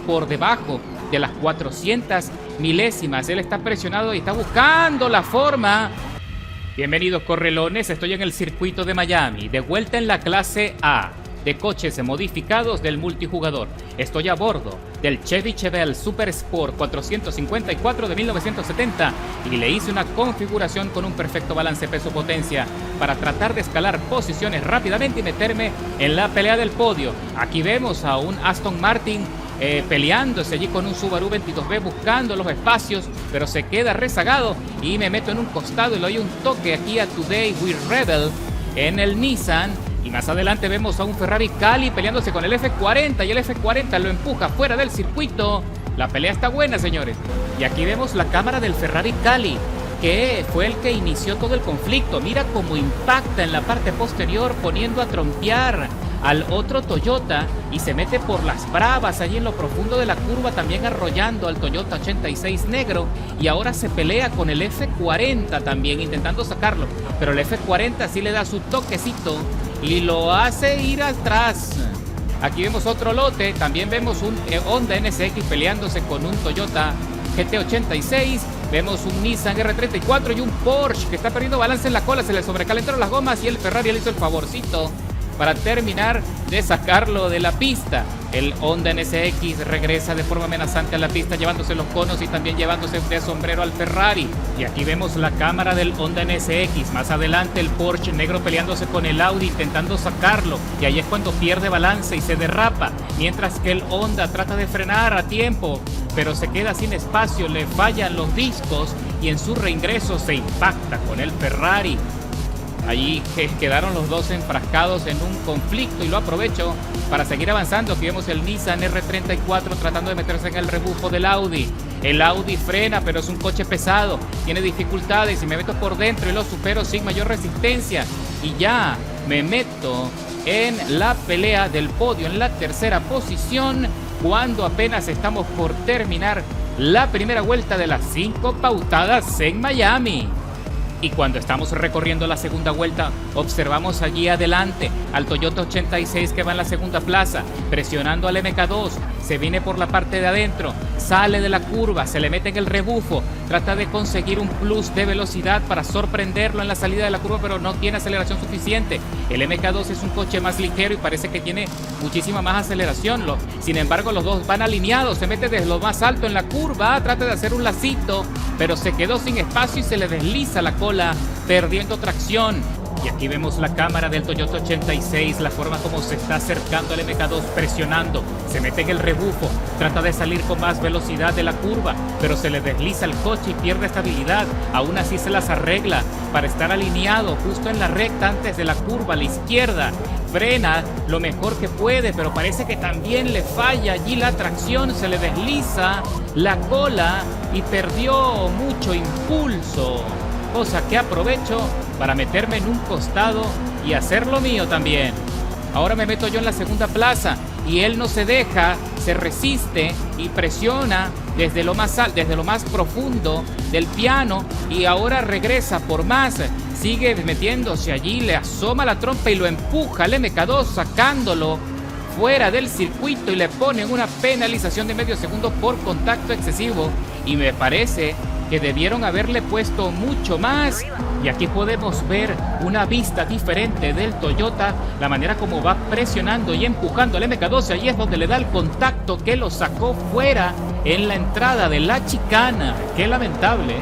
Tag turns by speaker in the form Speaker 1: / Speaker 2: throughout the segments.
Speaker 1: por debajo de las 400 milésimas. Él está presionado y está buscando la forma. Bienvenidos, correlones, estoy en el circuito de Miami, de vuelta en la clase A de coches modificados del multijugador. Estoy a bordo del Chevy Chevelle Super Sport 454 de 1970 y le hice una configuración con un perfecto balance peso-potencia para tratar de escalar posiciones rápidamente y meterme en la pelea del podio. Aquí vemos a un Aston Martin peleándose allí con un Subaru 22B buscando los espacios, pero se queda rezagado y me meto en un costado y le doy un toque aquí a Today We Rebel en el Nissan. Y más adelante vemos a un Ferrari Cali peleándose con el F40 y el F40 lo empuja fuera del circuito. La pelea está buena, señores. Y aquí vemos la cámara del Ferrari Cali, que fue el que inició todo el conflicto. Mira cómo impacta en la parte posterior poniendo a trompear al otro Toyota y se mete por las bravas allí en lo profundo de la curva, también arrollando al Toyota 86 negro, y ahora se pelea con el F40 también intentando sacarlo, pero el F40 sí le da su toquecito y lo hace ir atrás. Aquí vemos otro lote, también vemos un Honda NSX peleándose con un Toyota GT86, vemos un Nissan R34 y un Porsche que está perdiendo balance en la cola, se le sobrecalentaron las gomas y el Ferrari le hizo el favorcito para terminar de sacarlo de la pista. El Honda NSX regresa de forma amenazante a la pista, llevándose los conos y también llevándose de sombrero al Ferrari. Y aquí vemos la cámara del Honda NSX. Más adelante el Porsche negro peleándose con el Audi intentando sacarlo. Y ahí es cuando pierde balance y se derrapa. Mientras que el Honda trata de frenar a tiempo, pero se queda sin espacio, le fallan los discos y en su reingreso se impacta con el Ferrari. Allí quedaron los dos enfrascados en un conflicto y lo aprovecho para seguir avanzando. Aquí vemos el Nissan R34 tratando de meterse en el rebufo del Audi. El Audi frena, pero es un coche pesado, tiene dificultades y me meto por dentro y lo supero sin mayor resistencia. Y ya me meto en la pelea del podio, en la tercera posición, cuando apenas estamos por terminar la primera vuelta de las 5 pautadas en Miami. Y cuando estamos recorriendo la segunda vuelta, observamos allí adelante al Toyota 86 que va en la segunda plaza, presionando al MK2, se viene por la parte de adentro, sale de la curva, se le mete en el rebufo, trata de conseguir un plus de velocidad para sorprenderlo en la salida de la curva, pero no tiene aceleración suficiente. El MK2 es un coche más ligero y parece que tiene muchísima más aceleración. Sin embargo, los dos van alineados, se mete desde lo más alto en la curva, trata de hacer un lacito, pero se quedó sin espacio y se le desliza la cola, perdiendo tracción. Y aquí vemos la cámara del Toyota 86, la forma como se está acercando al MK2, presionando, se mete en el rebufo, trata de salir con más velocidad de la curva, pero se le desliza el coche y pierde estabilidad. Aún así se las arregla para estar alineado justo en la recta antes de la curva a la izquierda. Frena lo mejor que puede, pero parece que también le falla allí la tracción, se le desliza la cola y perdió mucho impulso, cosa que aprovecho para meterme en un costado y hacer lo mío también. Ahora me meto yo en la segunda plaza y él no se deja, se resiste y presiona desde lo más profundo del piano y ahora regresa por más. Sigue metiéndose allí, le asoma la trompa y lo empuja al MK2 sacándolo fuera del circuito y le ponen una penalización de medio segundo por contacto excesivo. Y me parece que debieron haberle puesto mucho más. Y aquí podemos ver una vista diferente del Toyota, la manera como va presionando y empujando al MK12. Ahí es donde le da el contacto que lo sacó fuera en la entrada de la chicana. Qué lamentable.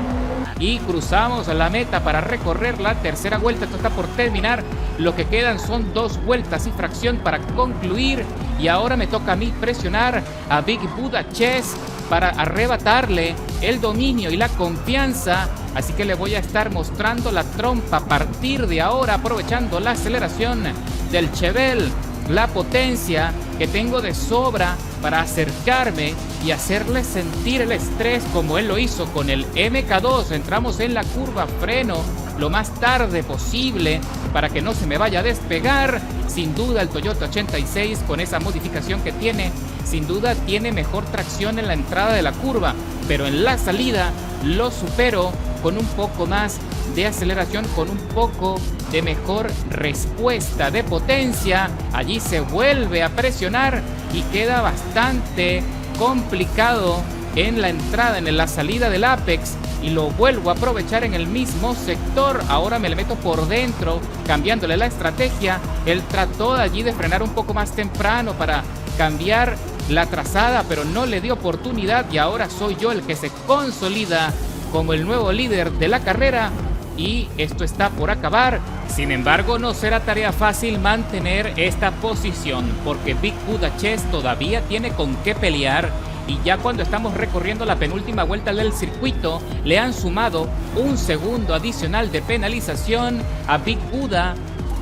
Speaker 1: Y cruzamos la meta para recorrer la tercera vuelta. Esto está por terminar. Lo que quedan son 2 vueltas y fracción para concluir. Y ahora me toca a mí presionar a Big Buddha Chess para arrebatarle el dominio y la confianza. Así que le voy a estar mostrando la trompa a partir de ahora, aprovechando la aceleración del Chevelle, la potencia que tengo de sobra para acercarme y hacerle sentir el estrés como él lo hizo con el MK2. Entramos en la curva, freno lo más tarde posible para que no se me vaya a despegar. Sin duda el Toyota 86 con esa modificación que tiene, sin duda tiene mejor tracción en la entrada de la curva, pero en la salida lo supero con un poco más de aceleración, con un poco de mejor respuesta de potencia. Allí se vuelve a presionar y queda bastante complicado en la entrada, en la salida del Apex, y lo vuelvo a aprovechar en el mismo sector. Ahora me le meto por dentro, cambiándole la estrategia. Él trató de allí de frenar un poco más temprano para cambiar la trazada, pero no le dio oportunidad, y ahora soy yo el que se consolida como el nuevo líder de la carrera, y esto está por acabar. Sin embargo, no será tarea fácil mantener esta posición, porque Big Buddha Chess todavía tiene con qué pelear, y ya cuando estamos recorriendo la penúltima vuelta del circuito, le han sumado un segundo adicional de penalización a Big Buddha.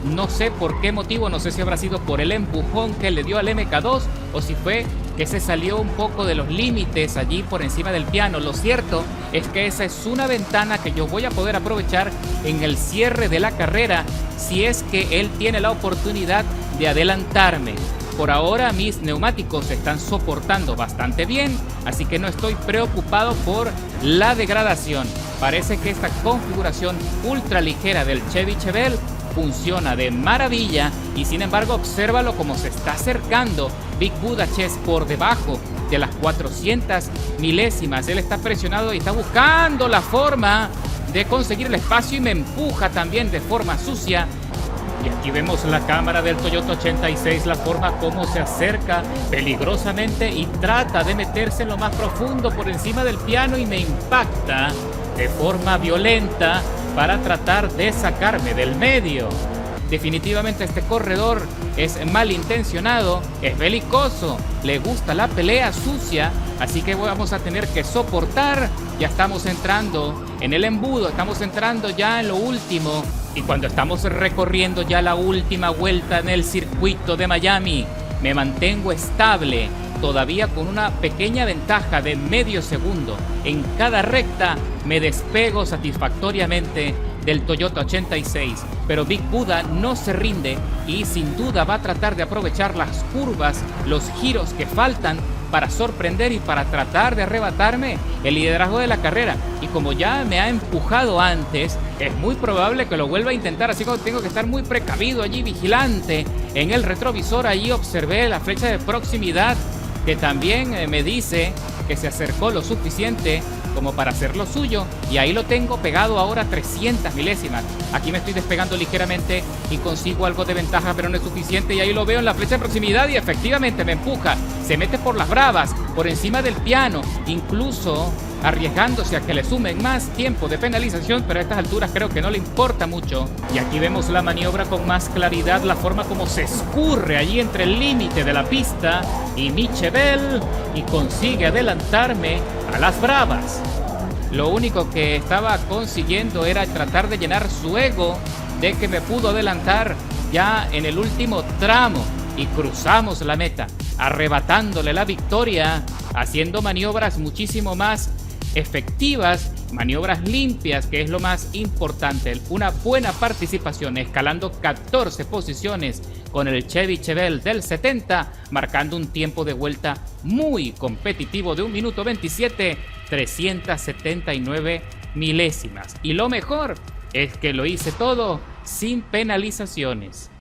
Speaker 1: No sé por qué motivo, no sé si habrá sido por el empujón que le dio al MK2 o si fue que se salió un poco de los límites allí por encima del piano. Lo cierto es que esa es una ventana que yo voy a poder aprovechar en el cierre de la carrera si es que él tiene la oportunidad de adelantarme. Por ahora mis neumáticos están soportando bastante bien, así que no estoy preocupado por la degradación. Parece que esta configuración ultra ligera del Chevy Chevelle funciona de maravilla, y sin embargo obsérvalo como se está acercando Big Buddha Chess por debajo de las 400 milésimas. Él está presionado y está buscando la forma de conseguir el espacio, y me empuja también de forma sucia. Y aquí vemos la cámara del Toyota 86, la forma como se acerca peligrosamente y trata de meterse en lo más profundo por encima del piano, y me impacta de forma violenta para tratar de sacarme del medio. Definitivamente este corredor es malintencionado, es belicoso, le gusta la pelea sucia, así que vamos a tener que soportar. Ya estamos entrando en el embudo, estamos entrando ya en lo último, y cuando estamos recorriendo ya la última vuelta en el circuito de Miami, me mantengo estable, todavía con una pequeña ventaja de medio segundo. En cada recta me despego satisfactoriamente del Toyota 86, pero Big Buddha no se rinde y sin duda va a tratar de aprovechar las curvas, los giros que faltan para sorprender y para tratar de arrebatarme el liderazgo de la carrera. Y como ya me ha empujado antes, es muy probable que lo vuelva a intentar, así que tengo que estar muy precavido allí, vigilante. En el retrovisor allí observé la flecha de proximidad que también me dice que se acercó lo suficiente como para hacer lo suyo, y ahí lo tengo pegado ahora 300 milésimas. Aquí me estoy despegando ligeramente y consigo algo de ventaja, pero no es suficiente, y ahí lo veo en la flecha de proximidad y efectivamente me empuja, se mete por las bravas, por encima del piano, incluso arriesgándose a que le sumen más tiempo de penalización, pero a estas alturas creo que no le importa mucho. Y aquí vemos la maniobra con más claridad, la forma como se escurre allí entre el límite de la pista y mi Chevelle, y consigue adelantarme a las bravas. Lo único que estaba consiguiendo era tratar de llenar su ego de que me pudo adelantar ya en el último tramo, y cruzamos la meta, arrebatándole la victoria, haciendo maniobras muchísimo más efectivas, maniobras limpias, que es lo más importante. Una buena participación, escalando 14 posiciones con el Chevy Chevelle del 70, marcando un tiempo de vuelta muy competitivo de 1 minuto 27, 379 milésimas. Y lo mejor es que lo hice todo sin penalizaciones.